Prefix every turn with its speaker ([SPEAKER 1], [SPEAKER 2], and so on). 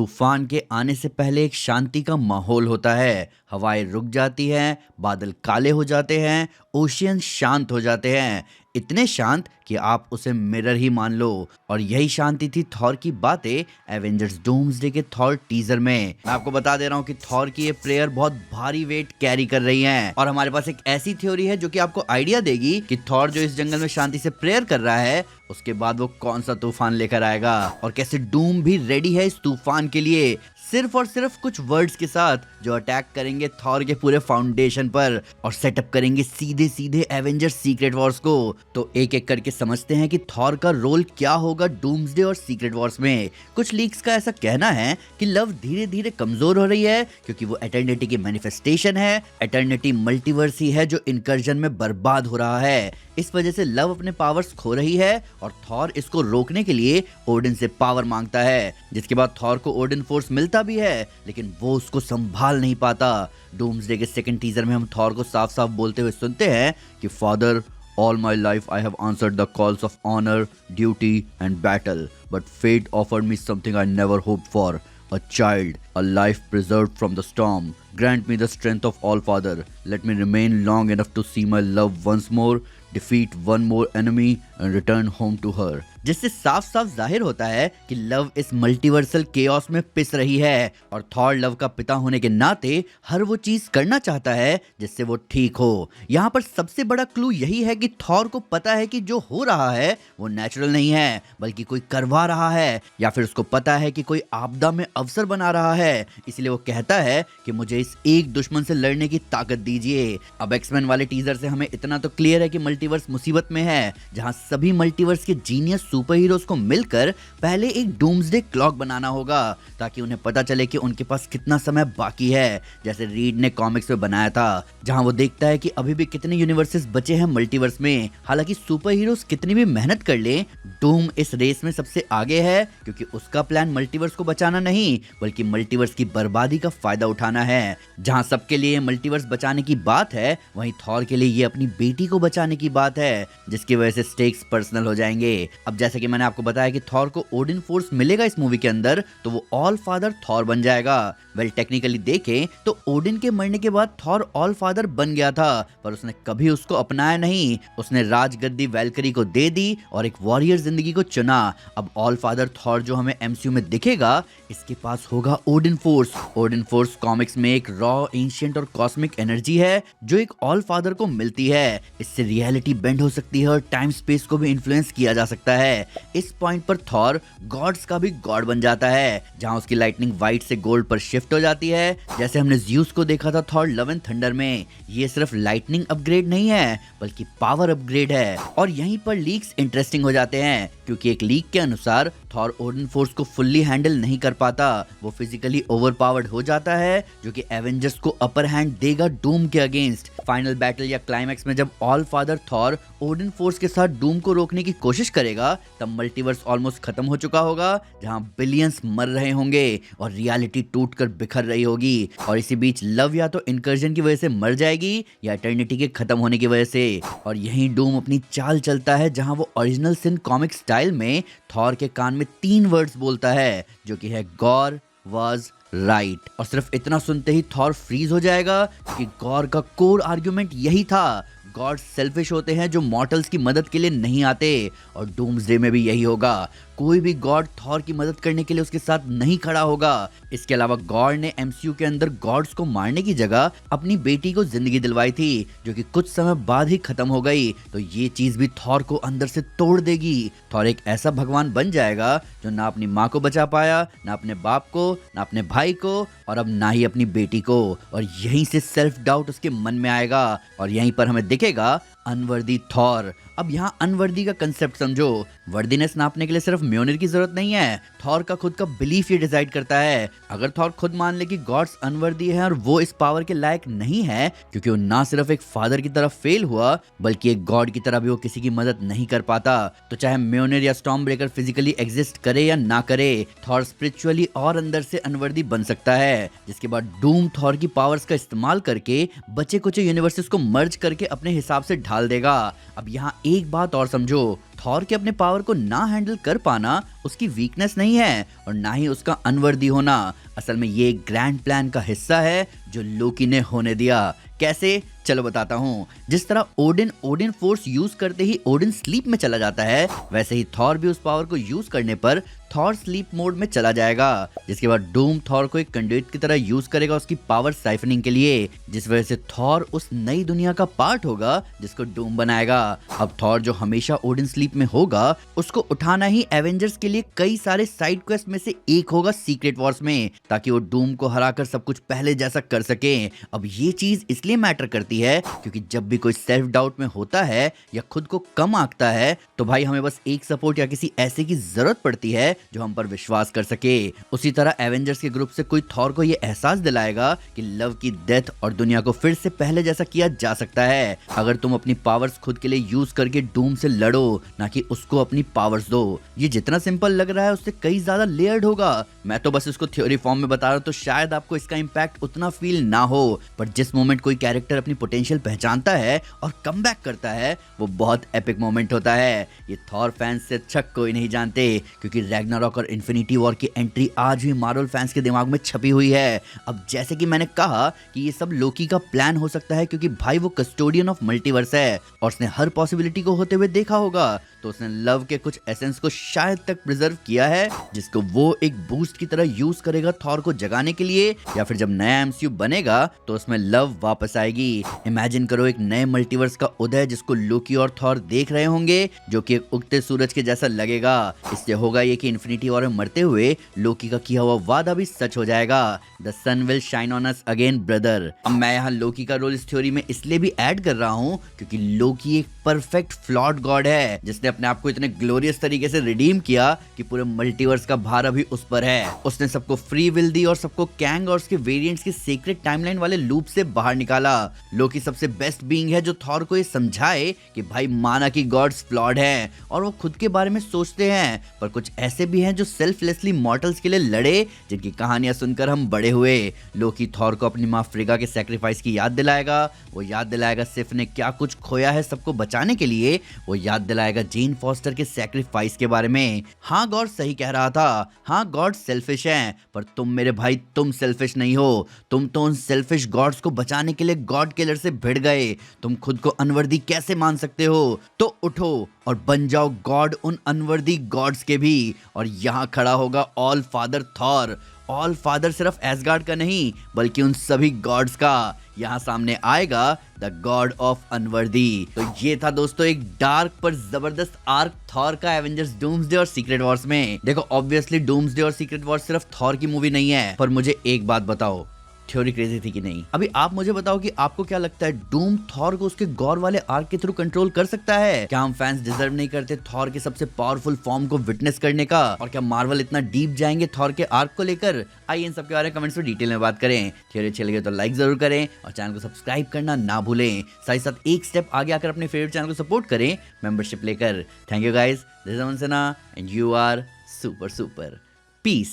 [SPEAKER 1] तूफान के आने से पहले एक शांति का माहौल होता है। हवाएं रुक जाती हैं, बादल काले हो जाते हैं, ओशियन शांत हो जाते हैं, इतने शांत कि आप उसे मिरर ही मान लो। और यही शांति थी थॉर की बातें एवेंजर्स डूम्सडे के थॉर टीजर में। मैं आपको बता दे रहा हूँ कि थॉर की ये प्रेयर बहुत भारी वेट कैरी कर रही है। और हमारे पास एक ऐसी थ्योरी है जो कि आपको आइडिया देगी कि थॉर जो इस जंगल में शांति से प्रेयर कर रहा है, उसके बाद वो कौन सा तूफान लेकर आएगा और कैसे डूम भी रेडी है इस तूफान के लिए, सिर्फ और सिर्फ कुछ वर्ड्स के साथ जो अटैक करेंगे थॉर के पूरे फाउंडेशन पर और सेटअप करेंगे सीधे सीधे एवेंजर्स सीक्रेट वॉर्स को। तो एक एक करके समझते हैं कि थॉर का रोल क्या होगा डूम्सडे और सीक्रेट वॉर्स में। कुछ लीक्स का ऐसा कहना है कि लव धीरे धीरे कमजोर हो रही है क्योंकि वो एटर्निटी की मैनिफेस्टेशन है। एटर्निटी मल्टीवर्स ही है जो इनकर्जन में बर्बाद हो रहा है। इस वजह से लव अपने पावर्स खो रही है और थॉर इसको रोकने के लिए ओडिन से पावर मांगता है, जिसके बाद थॉर को ओडिन फोर्स मिलता भी है लेकिन वो उसको संभाल नहीं पाता। डूम्सडे के सेकंड टीजर में हम थॉर को साफ साफ बोलते हुए सुनते हैं कि father, all my life I have answered the calls of honor, duty and battle, but fate offered me something I never hoped for, a child, a life preserved from the storm. Grant me the strength of All Father. Let me remain long enough to see my love once more, defeat one more enemy and return home to her. जिससे साफ साफ जाहिर होता है कि love इस multiversal chaos में पिस रही है और थॉर लव का पिता होने के नाते हर वो चीज करना चाहता है जिससे वो ठीक हो। यहाँ पर सबसे बड़ा क्लू यही है कि थॉर को पता है कि जो हो रहा है वो नेचुरल नहीं है बल्कि कोई करवा रहा है, या फिर उसको पता है कि कोई आपदा में अवसर बना रहा है। इसलिए वो कहता है कि मुझे इस एक दुश्मन से लड़ने की ताकत दीजिए। अब एक्समैन वाले टीजर से हमें इतना तो क्लियर है कि मल्टीवर्स मुसीबत में है, जहाँ सभी मल्टीवर्स के जीनियस सुपर हीरोज को मिलकर पहले एक डूम्सडे क्लॉक बनाना होगा ताकि उन्हें पता चले कि उनके पास कितना समय बाकी है, जैसे रीड ने कॉमिक्स में बनाया था, जहां वो देखता है कि अभी भी कितने यूनिवर्सेस बचे हैं मल्टीवर्स में। हालांकि सुपर हीरोज कितनी भी मेहनत कर ले, डूम इस रेस में सबसे आगे है क्योंकि उसका प्लान मल्टीवर्स को बचाना नहीं बल्कि मल्टीवर्स की बर्बादी का फायदा उठाना है। जहां सबके लिए मल्टीवर्स बचाने की बात है, वहीं थॉर के लिए ये अपनी बेटी को बचाने की बात है, जिसकी वजह से स्टेक्स पर्सनल हो जाएंगे। अब जैसे कि मैंने आपको बताया कि थॉर को ओडिन फोर्स मिलेगा इस मूवी के अंदर, तो वो ऑल फादर थॉर बन जाएगा। वेल टेक्निकली देखें तो ओडिन के मरने के बाद थॉर ऑल फादर बन गया था, पर उसने कभी उसको अपनाया नहीं। उसने राजगद्दी वैल्करी को दे दी और एक वॉरियर जिंदगी को चुना। अब ऑल फादर थॉर जो हमें एमसीयू में दिखेगा, इसके पास होगा Odin force. Odin force comics में एक रॉ, एंशिएंट और कॉस्मिक एनर्जी है जो एक ऑल फादर को मिलती है। इससे रियलिटी बेंड हो सकती है और टाइम स्पेस को भी इन्फ्लुएंस किया जा सकता है। इस पॉइंट पर थॉर गॉड्स का भी गॉड बन जाता है, जहां उसकी लाइटनिंग व्हाइट से गोल्ड पर शिफ्ट हो जाती है, जैसे हमने ज़्यूस को देखा था थॉर लव एंड थंडर में। ये सिर्फ लाइटनिंग अपग्रेड नहीं है बल्कि पावर अपग्रेड है। और यहीं पर लीक्स इंटरेस्टिंग हो जाते हैं क्योंकि एक लीक के अनुसार थॉर ओडिन फोर्स को फुल्ली हैंडल नहीं कर पाता, वो फिजिकली ओवरपावर्ड हो जाता है, जो कि एवेंजर्स को अपर हैंड देगा डूम के अगेंस्ट। फाइनल बैटल या क्लाइमैक्स में जब all father Thor Odin force के साथ डूम को रोकने की कोशिश करेगा, तब मल्टीवर्स ऑलमोस्ट खत्म हो चुका होगा, जहां बिलियंस मर रहे होंगे और रियलिटी टूटकर बिखर रही होगी। और इसी बीच लव या तो इनकर्जन की वजह से मर जाएगी या एटर्निटी के खत्म होने की वजह से। और यहीं डूम अपनी चाल चलता है, जहां वो ओरिजिनल सिन कॉमिक स्टाइल में थॉर के कान में 3 वर्ड्स बोलता है, जो कि है गॉर वाज राइट। और सिर्फ इतना सुनते ही थॉर फ्रीज हो जाएगा क्योंकि गॉर का कोर आर्गुमेंट यही था, गॉड सेल्फिश होते हैं जो मॉर्टल्स की मदद के लिए नहीं आते। और डूम्सडे में भी यही होगा, कोई भी गॉड थॉर की मदद करने के लिए उसके साथ नहीं खड़ा होगा। इसके अलावा गॉड ने एमसीयू के अंदर गॉड्स को मारने की जगह अपनी बेटी को जिंदगी दिलवाई थी, जो कि कुछ समय बाद ही खत्म हो गई। तो ये चीज भी थॉर को अंदर से तोड़ देगी। थॉर एक ऐसा भगवान बन जाएगा जो ना अपनी माँ को बचा पाया, ना अपने बाप को, ना अपने भाई को, और अब ना ही अपनी बेटी को। और यहीं से सेल्फ डाउट उसके मन में आएगा और यहीं पर हमें दिखेगा अनवर्दी थॉर। अब यहाँ अनवर्दी का कंसेप्ट समझो। वर्दीनेस नापने के लिए सिर्फ म्योनिर की जरूरत नहीं है, थॉर का खुद का बिलीफ ये डिसाइड करता है। अगर थॉर खुद मान ले कि गॉड्स अनवर्दी है और वो इस पावर के लायक नहीं है क्योंकि वो ना सिर्फ एक फादर की तरह फेल हुआ बल्कि एक गॉड की तरह भी वो किसी की मदद नहीं कर पाता, तो चाहे म्योनिर या स्टॉर्म ब्रेकर फिजिकली एग्जिस्ट करे या ना करे, थॉर स्पिरिचुअली और अंदर से अनवर्दी बन सकता है। जिसके बाद डूम थॉर की पावर्स का इस्तेमाल करके बचे कुछ यूनिवर्सेस को मर्ज करके अपने हिसाब से ढाल देगा। अब यहाँ एक बात और समझो, थॉर के अपने पावर को ना हैंडल कर पाना उसकी वीकनेस नहीं है और ना ही उसका अनवर्दी होना। असल में ये एक ग्रैंड प्लान का हिस्सा है जो लोकी ने होने दिया। कैसे, चलो बताता हूँ। जिस तरह ओडिन फोर्स यूज करते ही ओडिन स्लीप में चला जाता है, वैसे ही थॉर भी उस पावर को यूज करने पर थॉर स्लीप मोड में चला जाएगा, जिसके बाद डूम थॉर को एक कंडक्ट की तरह यूज करेगा उसकी पावर साइफनिंग के लिए, जिस वजह से थॉर उस नई दुनिया का पार्ट होगा जिसको डूम बनाएगा। अब थॉर जो हमेशा ओडिन स्लीप में होगा, उसको उठाना ही एवेंजर्स के लिए कई सारे साइड क्वेस्ट में से एक होगा सीक्रेट वॉर्स में, ताकि वो डूम को हराकर सब कुछ पहले जैसा कर सके। अब ये चीज इसलिए मैटर करती है क्योंकि जब भी कोई सेल्फ डाउट में होता है या खुद को कम आंकता है, तो भाई हमें बस एक सपोर्ट या किसी ऐसे की जरूरत पड़ती है जो हम पर विश्वास कर सके। उसी तरह एवेंजर्स के ग्रुप से कोई थॉर को ये एहसास दिलाएगा कि लव की डेथ और दुनिया को फिर से पहले जैसा किया जा सकता है, अगर तुम अपनी पावर्स खुद के लिए यूज करके डूम से लड़ो, ना कि उसको अपनी पावर्स दो। ये जितना सिंपल लग रहा है उससे कई ज्यादा लेयर्ड होगा। मैं तो बस इसको थ्योरी फॉर्म में बता रहा हूँ, तो शायद आपको इसका इम्पैक्ट उतना फील ना हो, पर जिस मोमेंट कोई कैरेक्टर अपनी पोटेंशियल पहचानता है और कम बैक करता है, वो बहुत एपिक मोमेंट होता है। ये थॉर फैंस से अच्छा कोई नहीं जानते, क्योंकि रैग्नारॉक और इन्फिनिटी वॉर की एंट्री आज भी मार्वल फैंस के दिमाग में छपी हुई है। अब जैसे कि मैंने कहा कि ये सब लोकी का प्लान हो सकता है, क्योंकि भाई वो कस्टोडियन ऑफ मल्टीवर्स है और उसने हर पॉसिबिलिटी को होते हुए देखा होगा, तो उसने लव के कुछ एसेंस को शायद तक प्रिजर्व किया है, जिसको वो एक बूस्ट की तरह यूज करेगा थॉर को जगाने के लिए, या फिर जब नया एमसीयू बनेगा तो उसमें लव वापस आएगी। इमेजिन करो एक नए मल्टीवर्स का उदय जिसको लोकी और थॉर देख रहे होंगे, जो कि एक उगते सूरज के जैसा लगेगा। इससे होगा ये कि इन्फिनिटी वॉर में मरते हुए लोकी का किया हुआ वादा भी सच हो जाएगा। The sun will shine on us again brother. अब मैं यहाँ लोकी का रोल इस थ्योरी में इसलिए भी ऐड कर रहा हूँ क्योंकि लोकी एक परफेक्ट फ्लॉड गॉड है, जिसने अपने आप को इतने ग्लोरियस तरीके से रिडीम किया कि पूरे मल्टीवर्स का भार अभी उस पर है। उसने सबको फ्री विल दी और सबको कैंग और उसके वेरिएंट्स के सीक्रेट टाइमलाइन वाले लूप से बाहर निकाला। लोकी सबसे बेस्ट बीइंग है जो थॉर को ये समझाए कि भाई माना कि गॉड्स फ्लॉड हैं और वो खुद के बारे में सोचते हैं, पर कुछ ऐसे भी हैं जो सेल्फलेसली मॉर्टल्स के लिए लड़े, जिनकी कहानियां सुनकर हम बड़े हुए। लोकी थॉर को अपनी माँ फ्रिगा के सैक्रिफाइस की याद दिलाएगा, वो याद दिलाएगा सिफ ने क्या कुछ खोया है सबको बचाने के लिए, वो याद दिलाएगा जेन फॉस्टर के सैक्रिफाइस के बारे में। हाँ, गॉड सही कह रहा था, हाँ गॉड सेल्फिश हैं, पर तुम मेरे भाई तुम सेल्फिश नहीं हो। तुम तो उन सेल्फिश गॉड्स को बचाने के लिए गॉड किलर से भिड़ गए। तुम खुद को अनवर्दी कैसे मान सकते हो? तो उठो और बन जाओ गॉड उन अनवर्दी गॉड्स के भी। और यहाँ खड़ा होगा all father Thor. All father सिर्फ एसगार्ड का नहीं, बल्कि उन सभी गॉड्स का। यहाँ सामने आएगा द गॉड ऑफ अनवर्दी। तो ये था दोस्तों एक डार्क पर जबरदस्त आर्क थॉर का एवेंजर्स डूम्सडे और सीक्रेट वॉर्स में। देखो ऑब्वियसली डूम्सडे और सीक्रेट वॉर्स सिर्फ थॉर की मूवी नहीं है, पर मुझे एक बात बताओ, थ्योरी क्रेजी थी कि नहीं? अभी आप मुझे बताओ कि आपको क्या लगता है, डूम थॉर को उसके गॉर वाले आर्क के थ्रू कंट्रोल कर सकता है? क्या हम फैंस डिजर्व नहीं करते थॉर के सबसे पावरफुल फॉर्म को विटनेस करने का? और क्या मार्वल इतना डीप जाएंगे थॉर के आर्क को लेकर? आइए इन सब के बारे में कमेंट्स में डिटेल में बात करें। थ्योरी अच्छी लगे तो लाइक जरूर करें और चैनल को सब्सक्राइब करना ना भूलें। साथ ही साथ एक स्टेप आगे आकर अपने फेवरेट चैनल को सपोर्ट करें मेंबरशिप लेकर। Thank you guys, this is Aman Sinha and you are super super. Piece.